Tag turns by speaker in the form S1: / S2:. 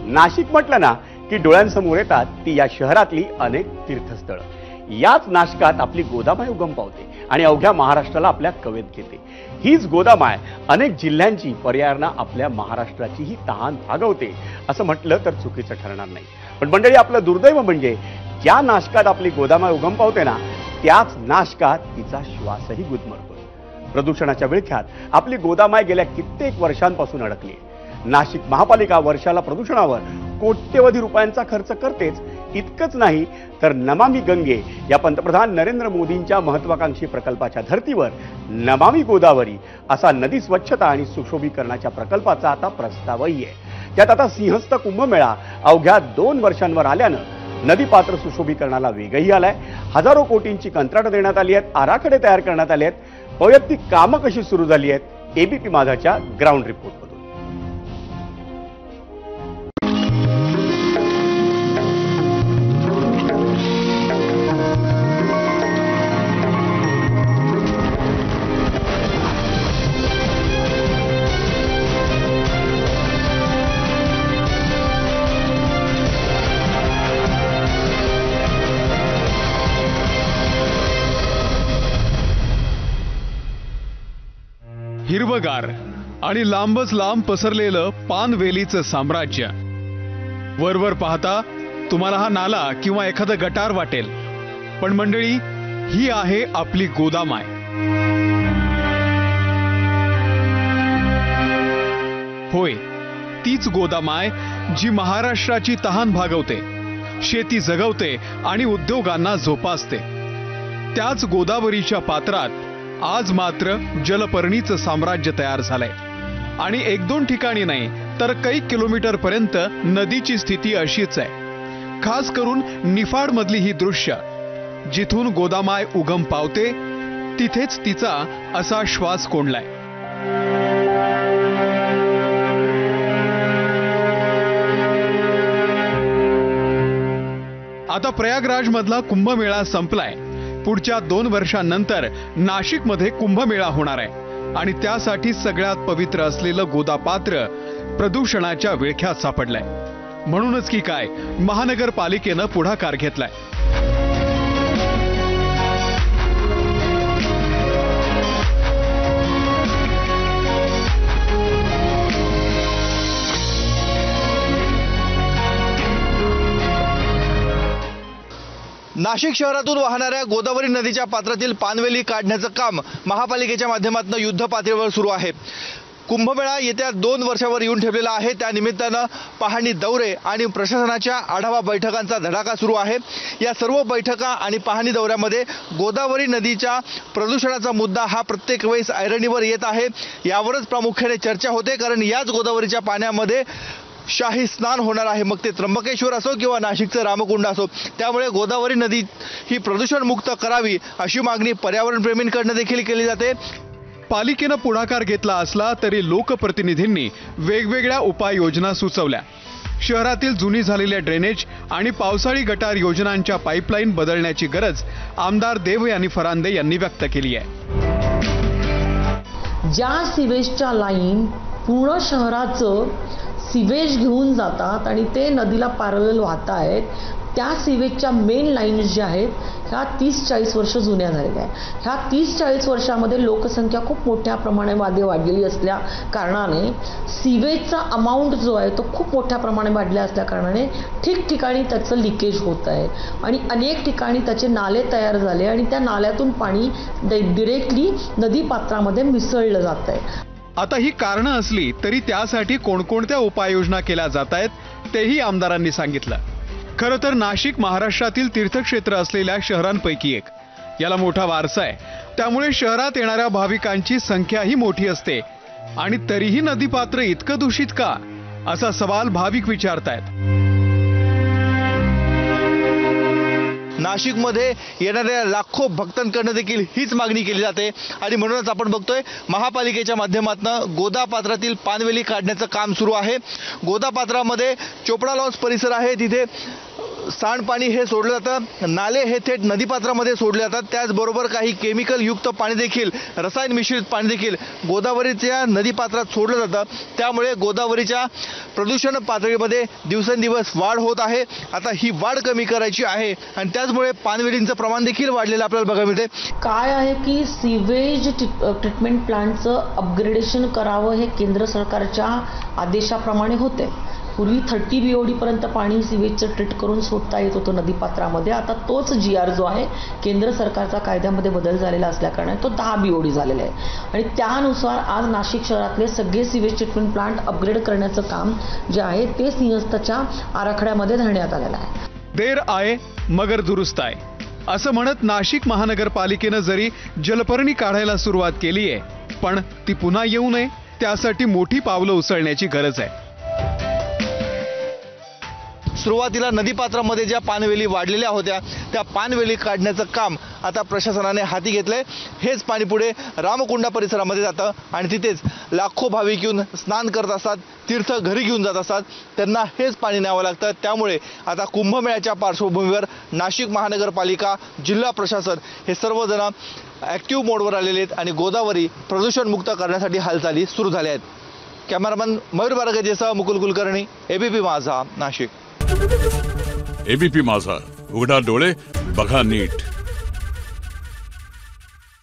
S1: नाशिक म्हटलं ना की डोळ्यांसमोर येतात ती या शहरातली अनेक तीर्थस्थळं। याच नाशकात आपली गोदामाय उगम पावते आणि अवघ्या महाराष्ट्राला आपल्या कवेत घेते। हीच गोदामाय अनेक जिल्ह्यांची पर्यायानं आपल्या महाराष्ट्राची ही तहान भागवते असं म्हटलं तर चुकीचं ठरणार नाही। पण मंडळी, आपलं दुर्दैव म्हणजे ज्या नाशकात आपली गोदामाय उगम पावते ना त्याच नाशकात तिचा श्वासही गुदमरतो। प्रदूषणाच्या विळख्यात आपली गोदामाय गेल्या कित्येक वर्षांपासून अडकली आहे। नाशिक महापालिका वर्षाला प्रदूषणावर कोट्यवधी रुपयांचा खर्च करतेच, इतकंच नाही तर नमामि गंगे या पंतप्रधान नरेंद्र मोदींच्या महत्वाकांक्षी प्रकल्पाच्या धर्तीवर नमामि गोदावरी असा नदी स्वच्छता आणि सुशोभीकरणाच्या प्रकल्पाचा आता प्रस्तावही आहे। त्यात आता सिंहस्थ कुंभमेळा अवघ्या 2 वर्षांवर आल्यानं नदी पात्र सुशोभीकरणाला वेगही आलाय। हजारो कोटींची कंत्राटं देण्यात आली आहेत, आराखडे तयार करण्यात आले आहेत। वैयक्तिक कामं कशी सुरू झाली आहेत, एबीपी माझाच्या ग्राउंड रिपोर्ट।
S2: हिरवगार आणि लांबच लांब पसरलेलं पानवेलीचं साम्राज्य। वरवर पाहता तुम्हाला हा नाला किंवा एखादं गटार वाटेल, पण मंडळी ही आहे आपली गोदामाय। होय, तीच गोदामाय जी महाराष्ट्राची तहान भागवते, शेती जगवते आणि उद्योगांना जोपासते। त्याच गोदावरीच्या पात्रात आज मात्र जलपर्णीचं साम्राज्य तयार झालंय आणि 1-2 ठिकाणी नाही तर काही किलोमीटर पर्यंत नदीची स्थिती अशीच आहे। खास करून निफाड मधली ही दृश्य, जिथून गोदामाय उगम पावते तिथेच तिचा असा श्वास कोंडलाय। आता प्रयागराज मधला कुंभमेळा संपलाय। पुढच्या 2 वर्षांनंतर नाशिकमध्ये कुंभमेळा होणार आहे आणि त्यासाठी सगळ्यात पवित्र असलेलं गोदापात्र प्रदूषणाच्या विळख्यात सापडलंय। म्हणूनच की काय महानगरपालिकेनं पुढाकार घेतलाय।
S3: नाशिक शहरातून वाहणाऱ्या गोदावरी नदीच्या पात्रातील पानवेली काढण्याचं काम महापालिकेच्या माध्यमातून युद्ध पातळीवर सुरू आहे। कुंभमेळा येत्या 2 वर्षावर येऊन ठेवलेला आहे। त्या निमित्तानं पाहणी दौरे आणि प्रशासनाच्या आढावा बैठकांचा धडाका सुरू आहे। या सर्व बैठका आणि पाहणी दौऱ्यामध्ये गोदावरी नदीच्या प्रदूषणाचा मुद्दा हा प्रत्येक वेळेस ऐरणीवर येत आहे। यावरच प्रामुख्याने चर्चा होते, कारण याच गोदावरीच्या पाण्यामध्ये शाही स्नान होणार आहे। मग ते त्र्यंबकेश्वर असो किंवा नाशिकचं रामकुंड असो, त्यामुळे गोदावरी नदी ही प्रदूषण मुक्त करावी अशी मागणी पर्यावरणप्रेमींकडून देखील केली जाते।
S2: पालिकेनं पुढाकार घेतला असला तरी लोकप्रतिनिधींनी वेगवेगळ्या उपाययोजना सुचवल्या। शहरातील जुनी झालेल्या ड्रेनेज आणि पावसाळी गटार योजनांच्या पाईपलाईन बदलण्याची गरज आमदार देवयानी फरांदे यांनी व्यक्त केली आहे।
S4: ज्या सिवेजच्या लाईन पूर्ण शहराचं सिवेज घेऊन जातात आणि ते नदीला पॅरलल वाहत आहेत, त्या सिवेजच्या मेन लाईन्स ज्या आहेत ह्या 30-40 वर्ष जुन्या झालेल्या आहेत। ह्या 30-40 वर्षामध्ये लोकसंख्या खूप मोठ्या प्रमाणामध्ये वाढलेली असल्या कारणाने सिवेजचा अमाऊंट जो आहे तो खूप मोठ्या प्रमाणात वाढल्या असल्या कारणाने ठिकठिकाणी त्याचं लिकेज होत आहे आणि अनेक ठिकाणी त्याचे नाले तयार झाले आणि त्या नाल्यातून पाणी डिरेक्टली नदीपात्रामध्ये मिसळलं जात आहे।
S2: आता ही कारणं असली तरी त्यासाठी कोणकोणत्या उपाययोजना केल्या जात आहेत तेही आमदारांनी सांगितलं। खरं तर नाशिक महाराष्ट्रातील तीर्थक्षेत्र असलेल्या शहरांपैकी एक। याला मोठा वारसा आहे, त्यामुळे शहरात येणाऱ्या भाविकांची संख्याही मोठी असते आणि तरीही नदीपात्र इतकं दूषित का, असा सवाल भाविक विचारतायत।
S3: नाशिकमध्ये येणाऱ्या लाखो भक्तांकडून देखील हीच मागणी केली जाते आणि म्हणूनच आपण बघतोय महापालिकेच्या माध्यमातून गोदापात्रातील पानवेली काढण्याचं काम सुरू आहे। गोदापात्रामध्ये चोपडा लॉन्स परिसर आहे, तिथे सांडपाणी हे सोडलं जातं, नाले हे थेट नदीपात्रामध्ये सोडले जातात. त्याचबरोबर काही केमिकल युक्त पाणी देखील, रसायन मिश्रित पाणी देखील गोदावरीच्या नदीपात्रात सोडलं जातं. त्यामुळे गोदावरीच्या प्रदूषण पातळीमध्ये दिवसेंदिवस वाढ होत आहे. आता ही वाढ कमी करायची आहे आणि त्याचमुळे पानवेलींचं प्रमाण देखील वाढलेलं आपल्याला बघायला मिळते.
S4: काय आहे की सिवेज ट्रीटमेंट प्लांटचं अपग्रेडेशन करावं हे केंद्र सरकारच्या आदेशाप्रमाणे होते. पूर्वी 30 BOD पर्यंत पाणी सिवेजचं ट्रीट करून सोडता येत होतं नदीपात्रामध्ये. आता तोच GR जो आहे केंद्र सरकारचा कायद्यामध्ये बदल झालेला असल्याकारणाने तो 10 BOD झालेला आहे आणि त्यानुसार आज नाशिक शहरातले सगळे सिवेज ट्रीटमेंट प्लांट अपग्रेड करण्याचं काम जे आहे ते सिंहस्थच्या आराखड्यामध्ये धरण्यात आलेलं आहे.
S2: देर आए मगर दुरुस्त आए असं म्हणत नाशिक महानगरपालिकेनं जरी जलपर्णी काढायला सुरुवात केली आहे, पण ती पुन्हा येऊ नये त्यासाठी मोठी पावलं उचलण्याची गरज आहे.
S3: सुरुवातीला नदीपात्रामध्ये ज्या पानवेली वाढलेल्या होत्या त्या पानवेली काढण्याचं काम आता प्रशासनाने हाती घेतलंय. हेच पाणी पुढे रामकुंडा परिसरामध्ये जातं आणि तिथेच लाखो भाविक येऊन स्नान करत असतात, तीर्थ घरी घेऊन जात असतात. त्यांना हेच पाणी न्यावं लागतं. त्यामुळे आता कुंभमेळ्याच्या पार्श्वभूमीवर नाशिक महानगरपालिका, जिल्हा प्रशासन हे सर्वजण ॲक्टिव्ह मोडवर आलेले आहेत आणि गोदावरी प्रदूषणमुक्त करण्यासाठी हालचाली सुरू झाल्या आहेत. कॅमेरामन मयूर बारगजेसह मुकुल कुलकर्णी, ABP माझा, नाशिक.
S5: ABP माझा, उघडा डोळे बघा नीट.